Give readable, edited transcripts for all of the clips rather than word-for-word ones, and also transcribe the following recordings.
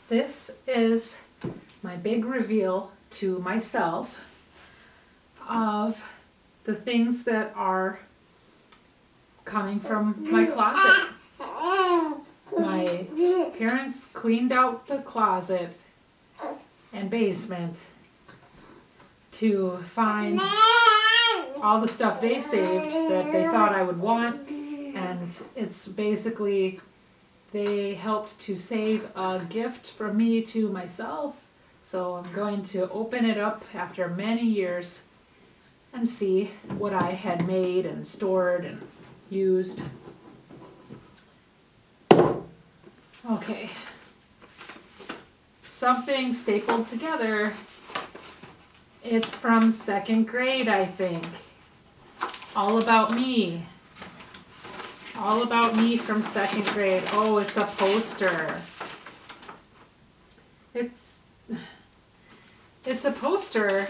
This is my big reveal to myself of the things that are coming from my closet. My parents cleaned out the closet and basement to find all the stuff they saved that they thought I would want, and it's basically they helped to save a gift from me to myself. So I'm going to open it up after many years and see what I had made and stored and used. Okay. Something stapled together. It's from second grade, I think. All About Me. All About Me from second grade. Oh, it's a poster. It's a poster.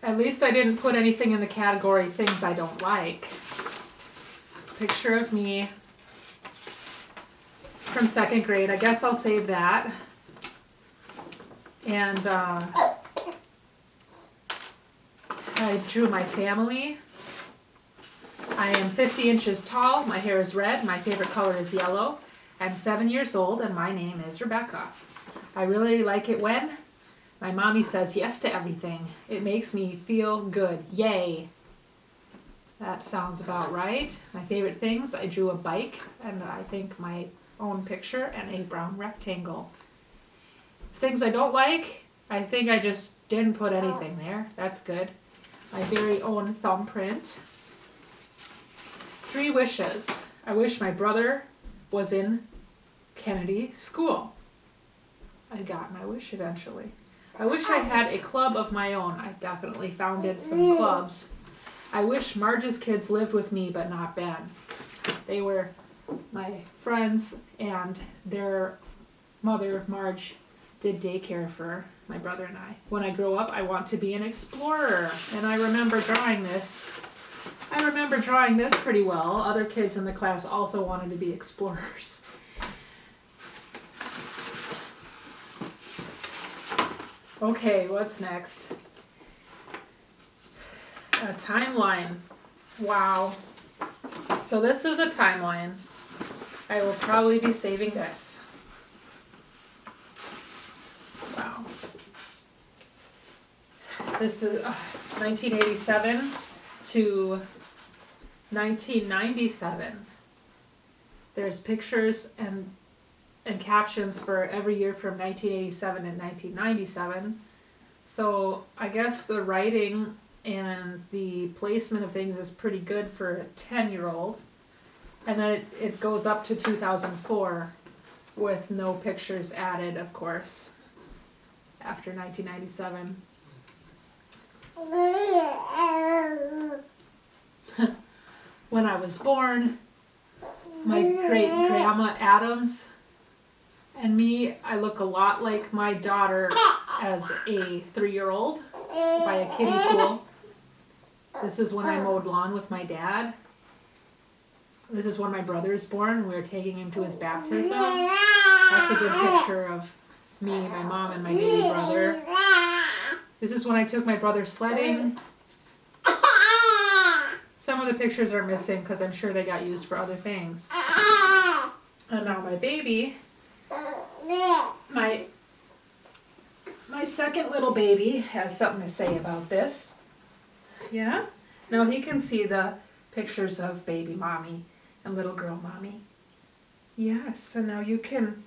At least I didn't put anything in the category things I don't like. Picture of me from second grade. I guess I'll save that. And I drew my family. I am 50 inches tall. My hair is red. My favorite color is yellow. I'm 7 years old and my name is Rebecca. I really like it when my mommy says yes to everything. It makes me feel good. Yay. That sounds about right. My favorite things, I drew a bike and I think my own picture and a brown rectangle. Things I don't like, I think I just didn't put anything there. That's good. My very own thumbprint. 3 wishes. I wish my brother was in Kennedy School. I got my wish eventually. I wish I had a club of my own. I definitely founded some clubs. I wish Marge's kids lived with me, but not Ben. They were my friends, and their mother, Marge, did daycare for my brother and I. When I grow up, I want to be an explorer, and I remember drawing this. I remember drawing this pretty well. Other kids in the class also wanted to be explorers. Okay, what's next? A timeline. Wow. So this is a timeline. I will probably be saving this. Wow. This is 1987 to 1997. There's pictures and captions for every year from 1987 and 1997. So I guess the writing and the placement of things is pretty good for a 10-year-old. And then it goes up to 2004 with no pictures added, of course, after 1997. When I was born, my great-grandma Adams and me, I look a lot like my daughter as a 3-year-old by a kiddie pool. This is when I mowed lawn with my dad. This is when my brother is born. We were taking him to his baptism. That's a good picture of me, my mom, and my baby brother. This is when I took my brother sledding. Some of the pictures are missing because I'm sure they got used for other things. And now my baby, my second little baby has something to say about this. Yeah? Now he can see the pictures of baby mommy and little girl mommy. Yes, so now you can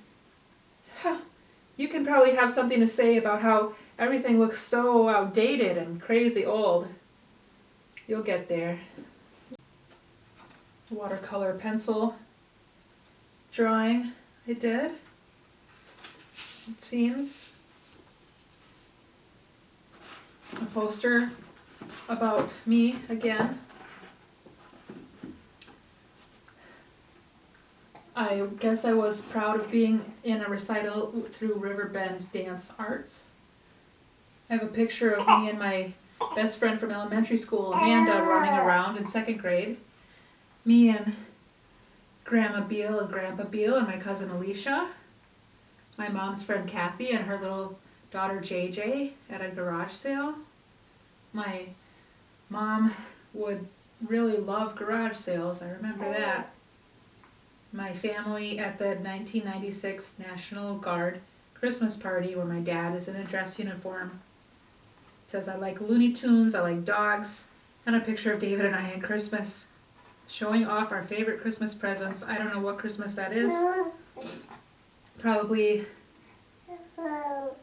probably have something to say about how everything looks so outdated and crazy old. You'll get there. Watercolor pencil drawing I did. It seems. A poster about me again. I guess I was proud of being in a recital through Riverbend Dance Arts. I have a picture of me and my best friend from elementary school, Amanda, running around in second grade. Me and Grandma Beal and Grandpa Beal and my cousin Alicia, my mom's friend Kathy and her little daughter JJ at a garage sale. My mom would really love garage sales, I remember that. My family at the 1996 National Guard Christmas party where my dad is in a dress uniform. It says, I like Looney Tunes, I like dogs, and a picture of David and I in Christmas, showing off our favorite Christmas presents. I don't know what Christmas that is. Probably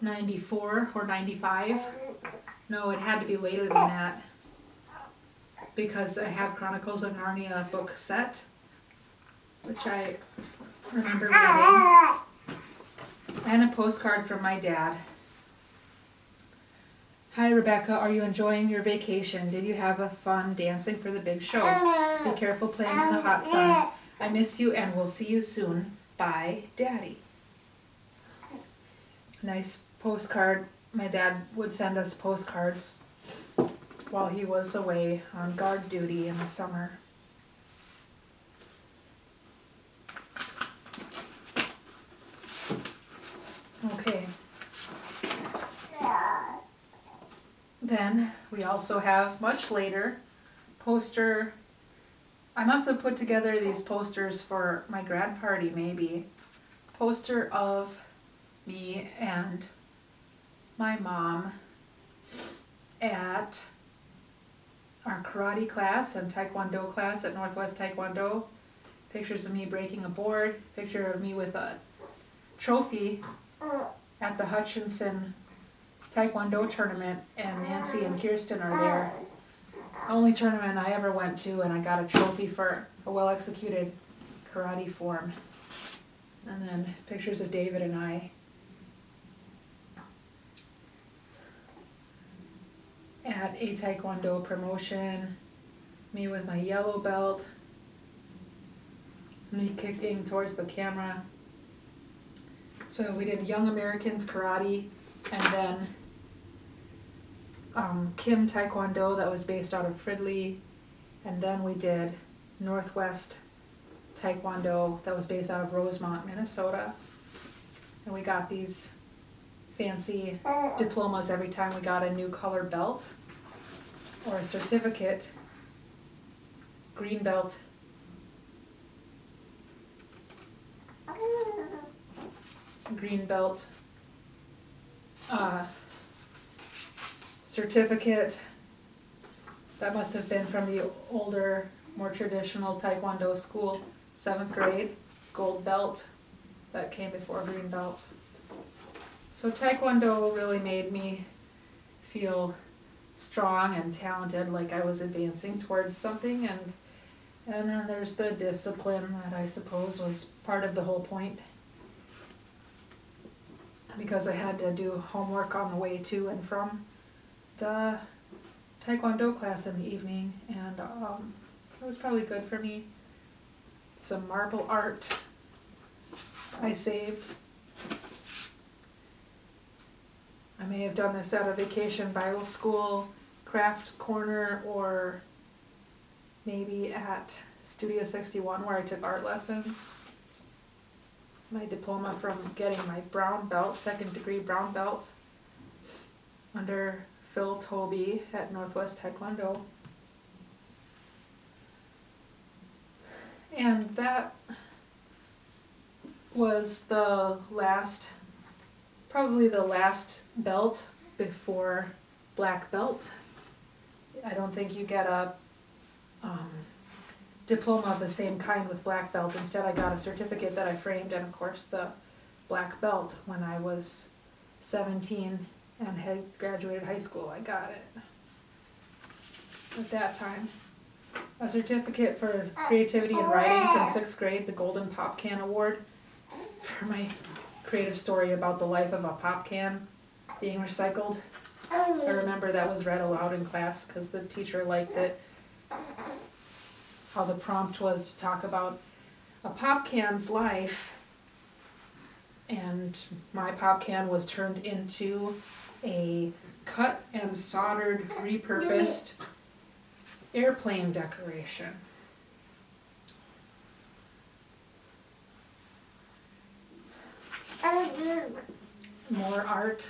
94 or 95. No, it had to be later than that, because I have Chronicles of Narnia book set, which I remember reading, and a postcard from my dad. Hi Rebecca, are you enjoying your vacation? Did you have a fun dancing for the big show? Be careful playing in the hot sun. I miss you and we'll see you soon. Bye, Daddy. Nice postcard. My dad would send us postcards while he was away on guard duty in the summer. Okay. Then we also have, much later, poster. I must have put together these posters for my grad party, maybe. Poster of me and my mom at our karate class and taekwondo class at Northwest Taekwondo. Pictures of me breaking a board. Picture of me with a trophy at the Hutchinson Taekwondo tournament, and Nancy and Kirsten are there. Only tournament I ever went to, and I got a trophy for a well-executed karate form. And then pictures of David and I at a Taekwondo promotion, me with my yellow belt, me kicking towards the camera. So we did Young Americans Karate, and then Kim Taekwondo that was based out of Fridley, and then we did Northwest Taekwondo that was based out of Rosemont, Minnesota. And we got these fancy diplomas every time we got a new color belt or a certificate. Green belt. Green belt. Certificate. That must have been from the older, more traditional Taekwondo school, 7th grade. Gold belt. That came before green belt. So Taekwondo really made me feel strong and talented, like I was advancing towards something, and then there's the discipline that I suppose was part of the whole point, because I had to do homework on the way to and from the Taekwondo class in the evening, and it was probably good for me. Some marble art I saved. I may have done this at a vacation Bible school, craft corner, or maybe at Studio 61 where I took art lessons. My diploma from getting my brown belt, 2nd degree brown belt, under Phil Toby at Northwest Taekwondo. And that was the last, probably the last belt before black belt. I don't think you get a diploma of the same kind with black belt. Instead, I got a certificate that I framed, and of course the black belt when I was 17 and had graduated high school. I got it at that time. A certificate for creativity and writing from 6th grade, the Golden Pop Can Award, for my creative story about the life of a pop can being recycled. I remember that was read aloud in class because the teacher liked it. How the prompt was to talk about a pop can's life, and my pop can was turned into a cut and soldered, repurposed airplane decoration. more art.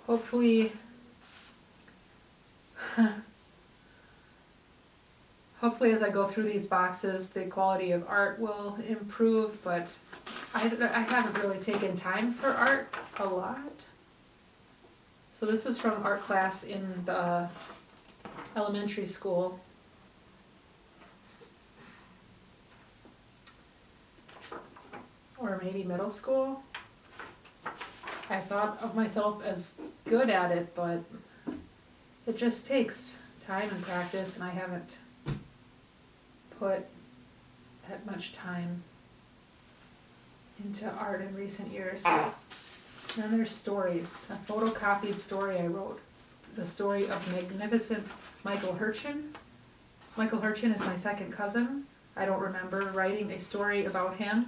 Hopefully, hopefully as I go through these boxes, the quality of art will improve, but I haven't really taken time for art a lot. So this is from art class in the elementary school. Or maybe middle school. I thought of myself as good at it, but it just takes time and practice, and I haven't put that much time into art in recent years. Then there's stories. A photocopied story I wrote. The story of Magnificent Michael Hurchin. Michael Hurchin is my second cousin. I don't remember writing a story about him.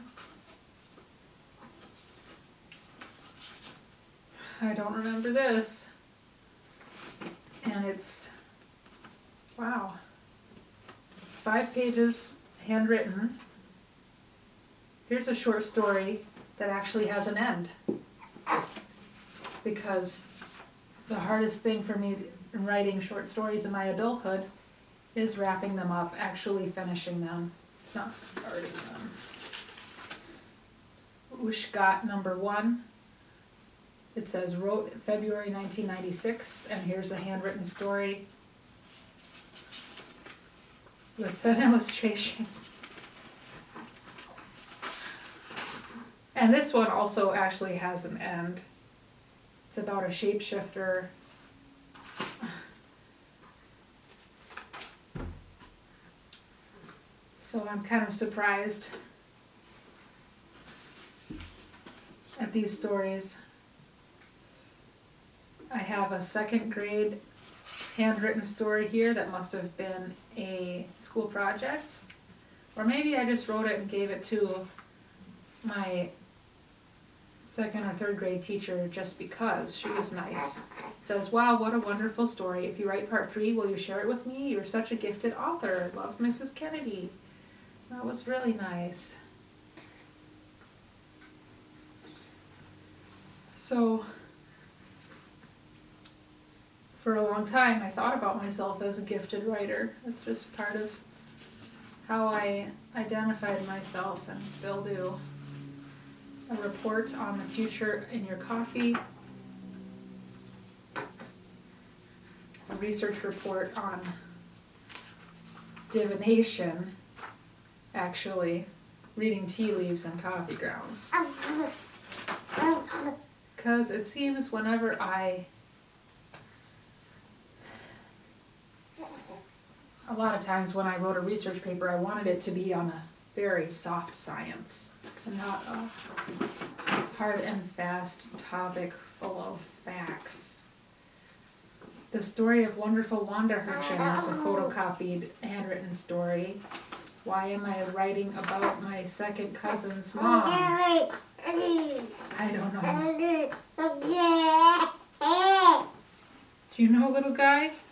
I don't remember this. And it's, wow. It's 5 pages, handwritten. Here's a short story that actually has an end. Because the hardest thing for me in writing short stories in my adulthood is wrapping them up, actually finishing them. It's not starting them. Ushgat number 1. It says, wrote February 1996, and here's a handwritten story with an illustration. And this one also actually has an end. It's about a shapeshifter. So I'm kind of surprised at these stories. I have a 2nd grade handwritten story here that must have been a school project. Or maybe I just wrote it and gave it to my 2nd or 3rd grade teacher just because she was nice. It says, wow, what a wonderful story. If you write part 3, will you share it with me? You're such a gifted author. Love, Mrs. Kennedy. That was really nice. So, for a long time, I thought about myself as a gifted writer. It's just part of how I identified myself and still do. A report on the future in your coffee. A research report on divination, actually, reading tea leaves and coffee grounds. Because it seems whenever a lot of times when I wrote a research paper, I wanted it to be on a very soft science, and not a hard and fast topic full of facts. The story of wonderful Wanda Hurchin is a photocopied, handwritten story. Why am I writing about my 2nd cousin's mom? I don't know. Do you know, little guy?